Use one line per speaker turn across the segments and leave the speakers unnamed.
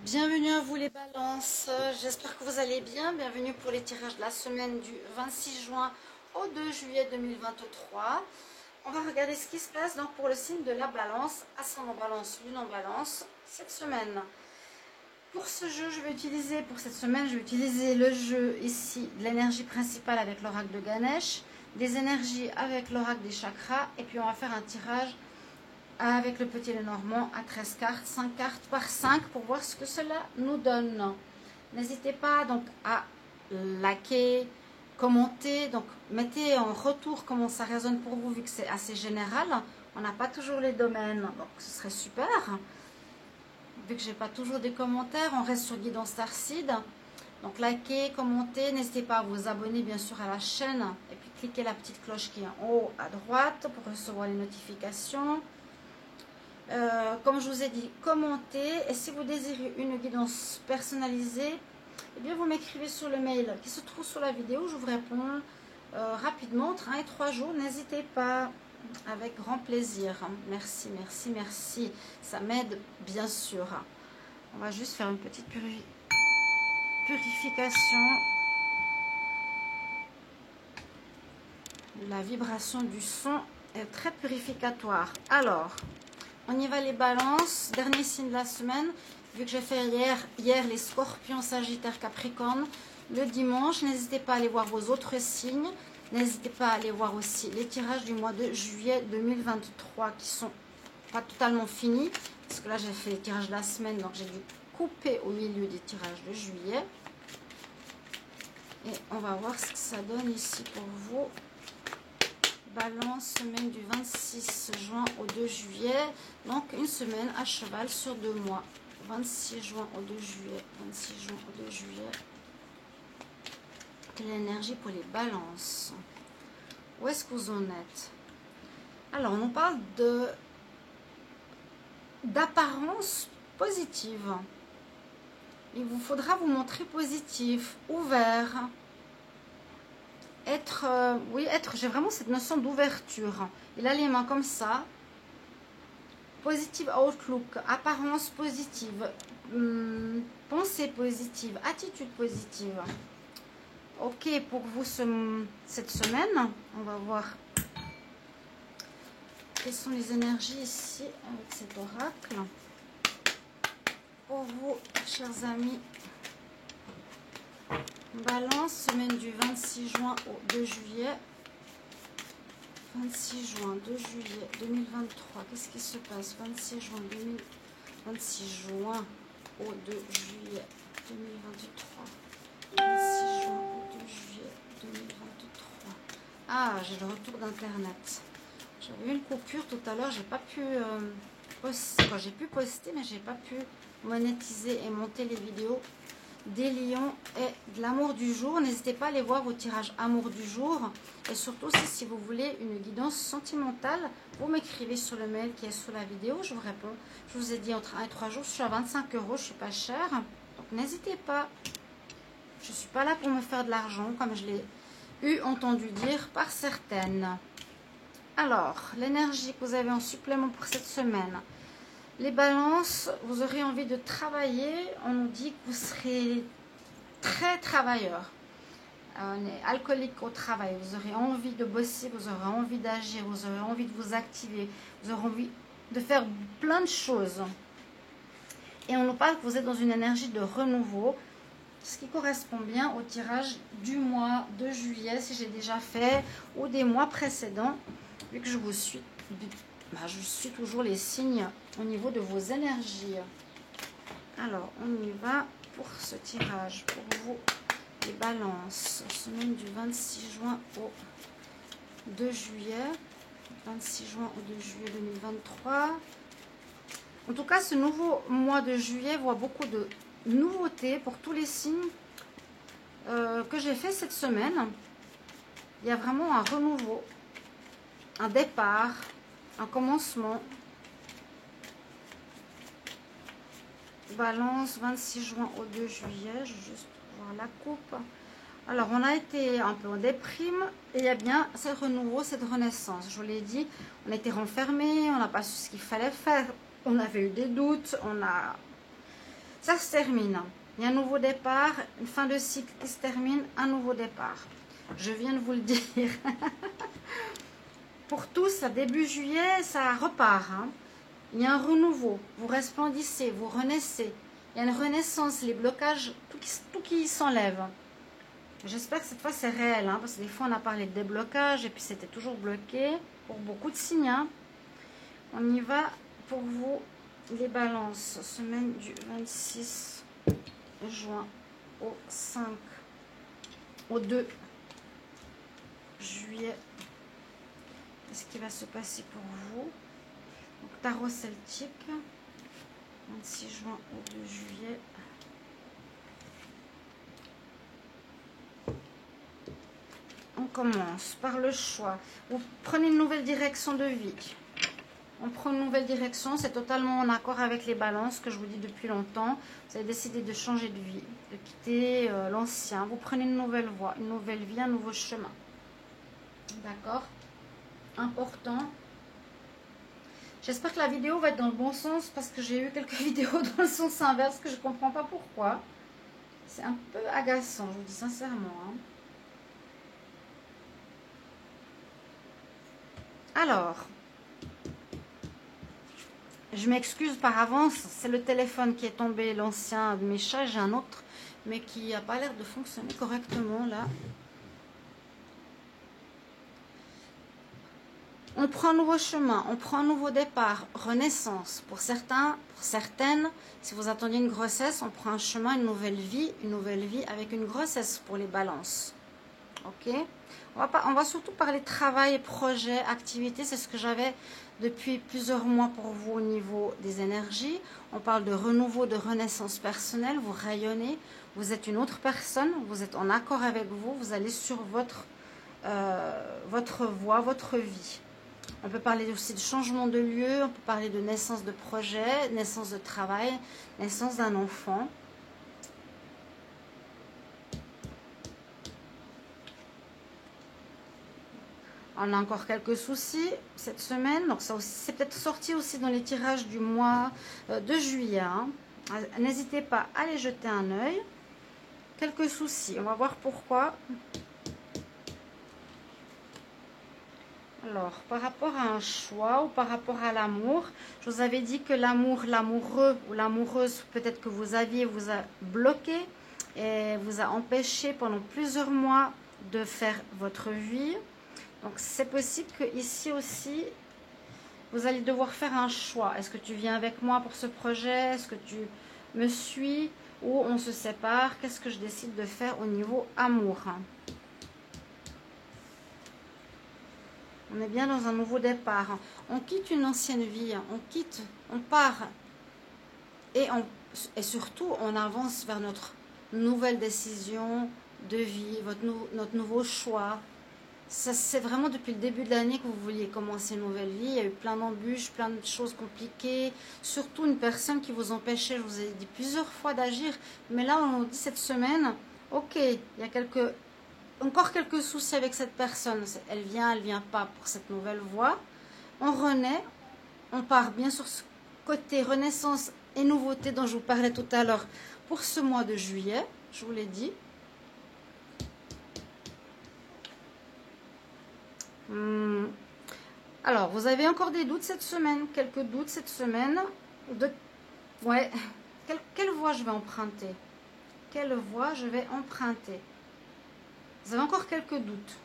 Bienvenue à vous les balances, j'espère que vous allez bien. Bienvenue pour les tirages de la semaine du 26 juin au 2 juillet 2023. On va regarder ce qui se passe donc pour le signe de la balance, ascendant balance, lune en balance, cette semaine. Pour ce jeu, pour cette semaine, je vais utiliser le jeu ici de l'énergie principale avec l'oracle de Ganesh, des énergies avec l'oracle des chakras, et puis on va faire un tirage avec le petit Lenormand à 13 cartes, 5 cartes par 5 pour voir ce que cela nous donne. N'hésitez pas donc à liker, commenter, donc mettez en retour comment ça résonne pour vous vu que c'est assez général. On n'a pas toujours les domaines, donc ce serait super. Vu que j'ai pas toujours des commentaires, on reste sur Guidance Starseed. Donc likez, commentez, n'hésitez pas à vous abonner bien sûr à la chaîne et puis cliquez la petite cloche qui est en haut à droite pour recevoir les notifications. Comme je vous ai dit, commentez, et si vous désirez une guidance personnalisée, eh bien vous m'écrivez sur le mail qui se trouve sous la vidéo, je vous réponds rapidement, entre 1 et 3 jours, n'hésitez pas, avec grand plaisir. Merci, merci, merci, ça m'aide bien sûr. On va juste faire une petite purification. La vibration du son est très purificatoire. Alors, on y va les balances, dernier signe de la semaine, vu que j'ai fait hier les scorpions, sagittaire, capricorne, le dimanche, n'hésitez pas à aller voir vos autres signes, n'hésitez pas à aller voir aussi les tirages du mois de juillet 2023 qui sont pas totalement finis, parce que là j'ai fait les tirages de la semaine, donc j'ai dû couper au milieu des tirages de juillet. Et on va voir ce que ça donne ici pour vous. Balance, semaine du 26 juin au 2 juillet, donc une semaine à cheval sur 2 mois. 26 juin au 2 juillet, 26 juin au 2 juillet. Quelle énergie pour les balances? Où est-ce que vous en êtes? Alors, on parle d'apparence positive. Il vous faudra vous montrer positif, ouvert. J'ai vraiment cette notion d'ouverture. Il a les mains comme ça. Positive outlook, apparence positive, pensée positive, attitude positive. Ok, pour vous cette semaine, on va voir quelles sont les énergies ici avec cet oracle. Pour vous, chers amis, Balance, semaine du 26 juin au 2 juillet. 26 juin, 2 juillet 2023. Qu'est-ce qui se passe? 26 juin au 2 juillet 2023. 26 juin au 2 juillet 2023. Ah, j'ai le retour d'Internet. J'avais eu une coupure tout à l'heure. J'ai pas pu poster. Enfin, j'ai pu poster, mais j'ai pas pu monétiser et monter les vidéos des lions et de l'amour du jour. N'hésitez pas à aller voir vos tirages amour du jour, et surtout si vous voulez une guidance sentimentale, vous m'écrivez sur le mail qui est sous la vidéo, je vous réponds. Je vous ai dit entre 1 et 3 jours, je suis à 25 €, je suis pas chère, donc n'hésitez pas. Je suis pas là pour me faire de l'argent comme je l'ai eu entendu dire par certaines. Alors, l'énergie que vous avez en supplément pour cette semaine. Les balances, vous aurez envie de travailler. On nous dit que vous serez très travailleur. On est alcoolique au travail. Vous aurez envie de bosser, vous aurez envie d'agir, vous aurez envie de vous activer, vous aurez envie de faire plein de choses. Et on nous parle que vous êtes dans une énergie de renouveau, ce qui correspond bien au tirage du mois de juillet, si j'ai déjà fait, ou des mois précédents, vu que je vous suis. Je suis toujours les signes au niveau de vos énergies. Alors, on y va pour ce tirage. Pour vous, les balances. Semaine du 26 juin au 2 juillet. 26 juin au 2 juillet 2023. En tout cas, ce nouveau mois de juillet voit beaucoup de nouveautés pour tous les signes que j'ai fait cette semaine. Il y a vraiment un renouveau, un départ, un commencement. Balance, 26 juin au 2 juillet. Je vais juste voir la coupe. Alors, on a été un peu en déprime. Et il y a bien ce renouveau, cette renaissance. Je vous l'ai dit, on a été renfermé, on n'a pas su ce qu'il fallait faire. On avait eu des doutes. ça se termine. Il y a un nouveau départ, une fin de cycle qui se termine, un nouveau départ. Je viens de vous le dire. Pour tous, à début juillet, ça repart. Hein. Il y a un renouveau. Vous resplendissez, vous renaissez. Il y a une renaissance, les blocages, tout qui s'enlève. J'espère que cette fois c'est réel, hein, parce que des fois on a parlé de déblocage et puis c'était toujours bloqué pour beaucoup de signes. Hein. On y va pour vous, les balances. Semaine du 26 juin au 5, au 2 juillet. Qu'est-ce qui va se passer pour vous? Donc, tarot celtique, 26 juin au 2 juillet. On commence par le choix. Vous prenez une nouvelle direction de vie. On prend une nouvelle direction. C'est totalement en accord avec les balances que je vous dis depuis longtemps. Vous avez décidé de changer de vie, de quitter l'ancien. Vous prenez une nouvelle voie, une nouvelle vie, un nouveau chemin. D'accord? Important. J'espère que la vidéo va être dans le bon sens parce que j'ai eu quelques vidéos dans le sens inverse que je ne comprends pas pourquoi. C'est un peu agaçant, je vous dis sincèrement. Hein. Alors, je m'excuse par avance, c'est le téléphone qui est tombé, l'ancien de mes chats, j'ai un autre, mais qui n'a pas l'air de fonctionner correctement là. On prend un nouveau chemin, on prend un nouveau départ, renaissance. Pour certains, pour certaines, si vous attendiez une grossesse, on prend un chemin, une nouvelle vie avec une grossesse pour les balances. Ok? On va surtout parler travail, projet, activité. C'est ce que j'avais depuis plusieurs mois pour vous au niveau des énergies. On parle de renouveau, de renaissance personnelle. Vous rayonnez, vous êtes une autre personne, vous êtes en accord avec vous, vous allez sur votre voie, votre vie. On peut parler aussi de changement de lieu, on peut parler de naissance de projet, naissance de travail, naissance d'un enfant. On a encore quelques soucis cette semaine, donc ça c'est peut-être sorti aussi dans les tirages du mois de juillet. Hein. N'hésitez pas à les jeter un œil. Quelques soucis, on va voir pourquoi. Alors, par rapport à un choix ou par rapport à l'amour, je vous avais dit que l'amour, l'amoureux ou l'amoureuse, peut-être que vous aviez, vous a bloqué et vous a empêché pendant plusieurs mois de faire votre vie. Donc, c'est possible que ici aussi, vous allez devoir faire un choix. Est-ce que tu viens avec moi pour ce projet? Est-ce que tu me suis? Ou on se sépare? Qu'est-ce que je décide de faire au niveau amour? On est bien dans un nouveau départ. On quitte une ancienne vie. On part. Et surtout, on avance vers notre nouvelle décision de vie, notre nouveau choix. C'est vraiment depuis le début de l'année que vous vouliez commencer une nouvelle vie. Il y a eu plein d'embûches, plein de choses compliquées. Surtout une personne qui vous empêchait, je vous ai dit plusieurs fois d'agir. Mais là, on nous dit cette semaine, ok, il y a encore quelques soucis avec cette personne. Elle vient pas pour cette nouvelle voie. On renaît, on part bien sur ce côté renaissance et nouveauté dont je vous parlais tout à l'heure pour ce mois de juillet, je vous l'ai dit. Alors, vous avez encore des doutes cette semaine, quelques doutes cette semaine. Ouais, quelle voie je vais emprunter? Quelle voie je vais emprunter? Vous avez encore quelques doutes.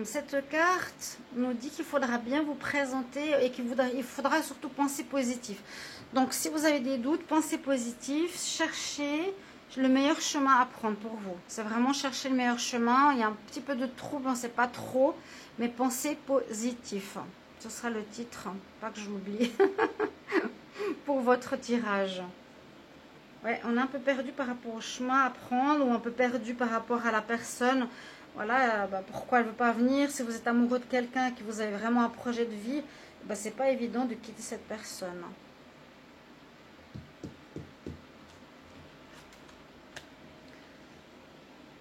Cette carte nous dit qu'il faudra bien vous présenter et qu'il faudra surtout penser positif. Donc, si vous avez des doutes, pensez positif, cherchez le meilleur chemin à prendre pour vous. C'est vraiment chercher le meilleur chemin. Il y a un petit peu de trouble, on ne sait pas trop, mais pensez positif. Ce sera le titre, pas que je l'oublie, pour votre tirage. Ouais, on est un peu perdu par rapport au chemin à prendre ou un peu perdu par rapport à la personne. Voilà, pourquoi elle ne veut pas venir. Si vous êtes amoureux de quelqu'un, que vous avez vraiment un projet de vie, c'est pas évident de quitter cette personne.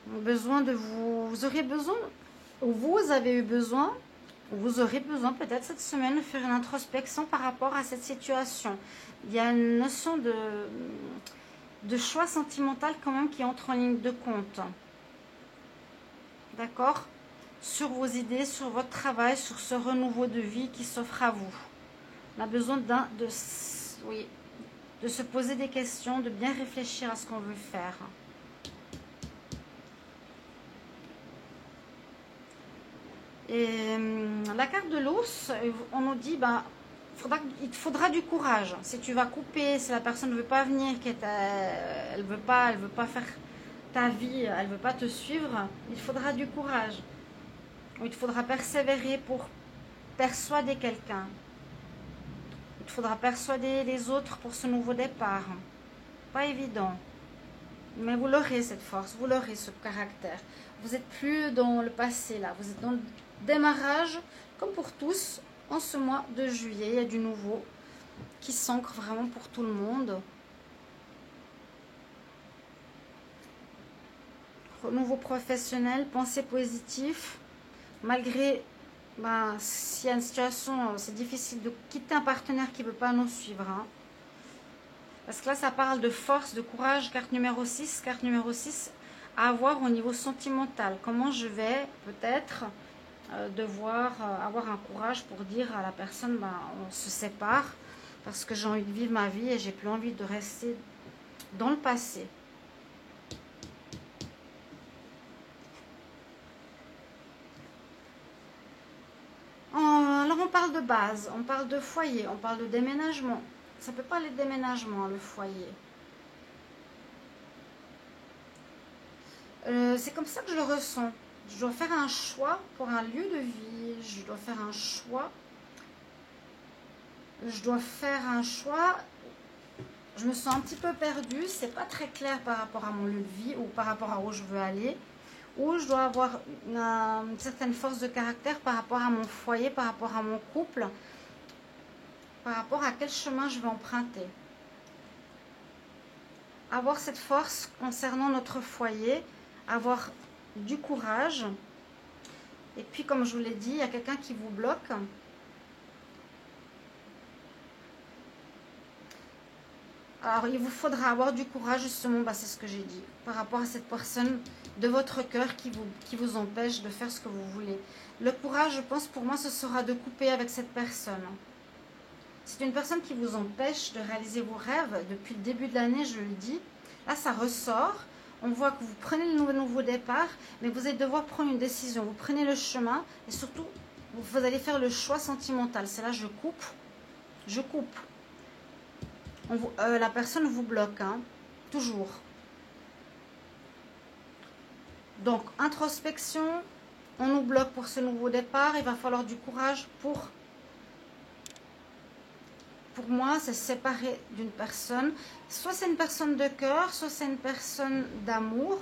Besoin de vous auriez besoin, ou vous avez eu besoin Vous aurez besoin peut-être cette semaine de faire une introspection par rapport à cette situation. Il y a une notion de choix sentimental quand même qui entre en ligne de compte. D'accord? Sur vos idées, sur votre travail, sur ce renouveau de vie qui s'offre à vous. On a besoin de se poser des questions, de bien réfléchir à ce qu'on veut faire. Et la carte de l'ours, on nous dit, il te faudra du courage. Si tu vas couper, si la personne ne veut pas venir, elle veut pas faire ta vie, elle veut pas te suivre, il faudra du courage. Il te faudra persévérer pour persuader quelqu'un. Il te faudra persuader les autres pour ce nouveau départ. Pas évident. Mais vous l'aurez cette force, vous l'aurez ce caractère. Vous n'êtes plus dans le passé là, vous êtes dans le démarrage, comme pour tous, en ce mois de juillet. Il y a du nouveau qui s'ancre vraiment pour tout le monde. Renouveau professionnel, pensée positive. Malgré, s'il y a une situation, c'est difficile de quitter un partenaire qui ne veut pas nous suivre. Hein. Parce que là, ça parle de force, de courage, carte numéro 6. Carte numéro 6, à avoir au niveau sentimental. Comment je vais peut-être devoir avoir un courage pour dire à la personne, on se sépare parce que j'ai envie de vivre ma vie et j'ai plus envie de rester dans le passé. Alors on parle de base, on parle de foyer, on parle de déménagement. Ça peut pas aller de déménagement, le foyer. C'est comme ça que je le ressens. Je dois faire un choix pour un lieu de vie. Je dois faire un choix. Je me sens un petit peu perdue. C'est pas très clair par rapport à mon lieu de vie ou par rapport à où je veux aller. Ou je dois avoir une certaine force de caractère par rapport à mon foyer, par rapport à mon couple, par rapport à quel chemin je vais emprunter. Avoir cette force concernant notre foyer, avoir du courage. Et puis, comme je vous l'ai dit, il y a quelqu'un qui vous bloque. Alors, il vous faudra avoir du courage, justement, c'est ce que j'ai dit, par rapport à cette personne de votre cœur qui vous empêche de faire ce que vous voulez. Le courage, je pense, pour moi, ce sera de couper avec cette personne. C'est une personne qui vous empêche de réaliser vos rêves. Depuis le début de l'année, je le dis. Là, ça ressort. On voit que vous prenez le nouveau départ, mais vous allez devoir prendre une décision. Vous prenez le chemin et surtout, vous allez faire le choix sentimental. C'est là, je coupe. Je coupe. La personne vous bloque, hein, toujours. Donc, introspection, on nous bloque pour ce nouveau départ. Il va falloir du courage pour moi, c'est séparer d'une personne. Soit c'est une personne de cœur, soit c'est une personne d'amour.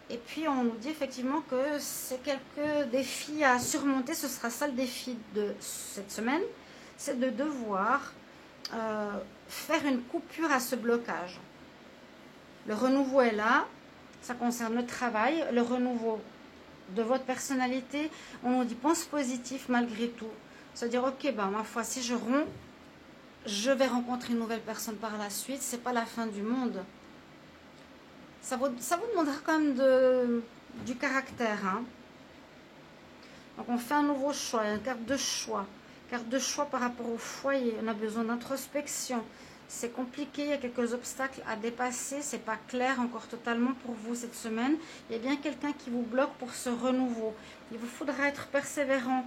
Et puis, on nous dit effectivement que c'est quelques défis à surmonter. Ce sera ça le défi de cette semaine. C'est de devoir faire une coupure à ce blocage. Le renouveau est là. Ça concerne le travail, le renouveau de votre personnalité. On nous dit pense positif malgré tout. C'est-à-dire, ok, ma foi, si je romps, je vais rencontrer une nouvelle personne par la suite. C'est pas la fin du monde. Ça vous demandera quand même du caractère. Hein. Donc on fait un nouveau choix, une carte de choix. Carte de choix par rapport au foyer. On a besoin d'introspection. C'est compliqué, il y a quelques obstacles à dépasser. C'est pas clair encore totalement pour vous cette semaine. Il y a bien quelqu'un qui vous bloque pour ce renouveau. Il vous faudra être persévérant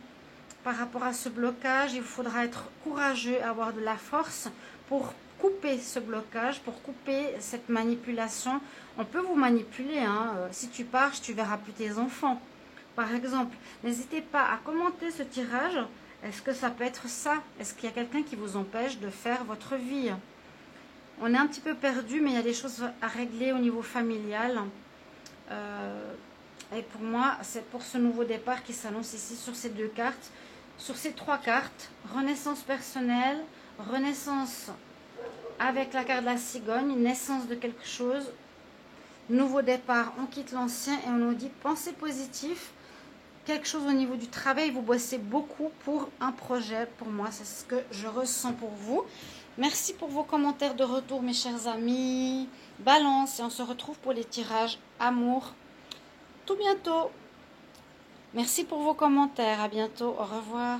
par rapport à ce blocage. Il vous faudra être courageux, avoir de la force pour couper ce blocage, pour couper cette manipulation. On peut vous manipuler. Hein. Si tu pars, tu verras plus tes enfants. Par exemple, n'hésitez pas à commenter ce tirage. Est-ce que ça peut être ça? Est-ce qu'il y a quelqu'un qui vous empêche de faire votre vie? On est un petit peu perdu, mais il y a des choses à régler au niveau familial. Et pour moi, c'est pour ce nouveau départ qui s'annonce ici sur ces deux cartes. Sur ces trois cartes, renaissance personnelle, renaissance avec la carte de la cigogne, naissance de quelque chose, nouveau départ, on quitte l'ancien et on nous dit pensée positive. quelque chose au niveau du travail. Vous bossez beaucoup pour un projet. Pour moi, c'est ce que je ressens pour vous. Merci pour vos commentaires de retour, mes chers amis. Balance, et on se retrouve pour les tirages amour tout bientôt. Merci pour vos commentaires. À bientôt. Au revoir.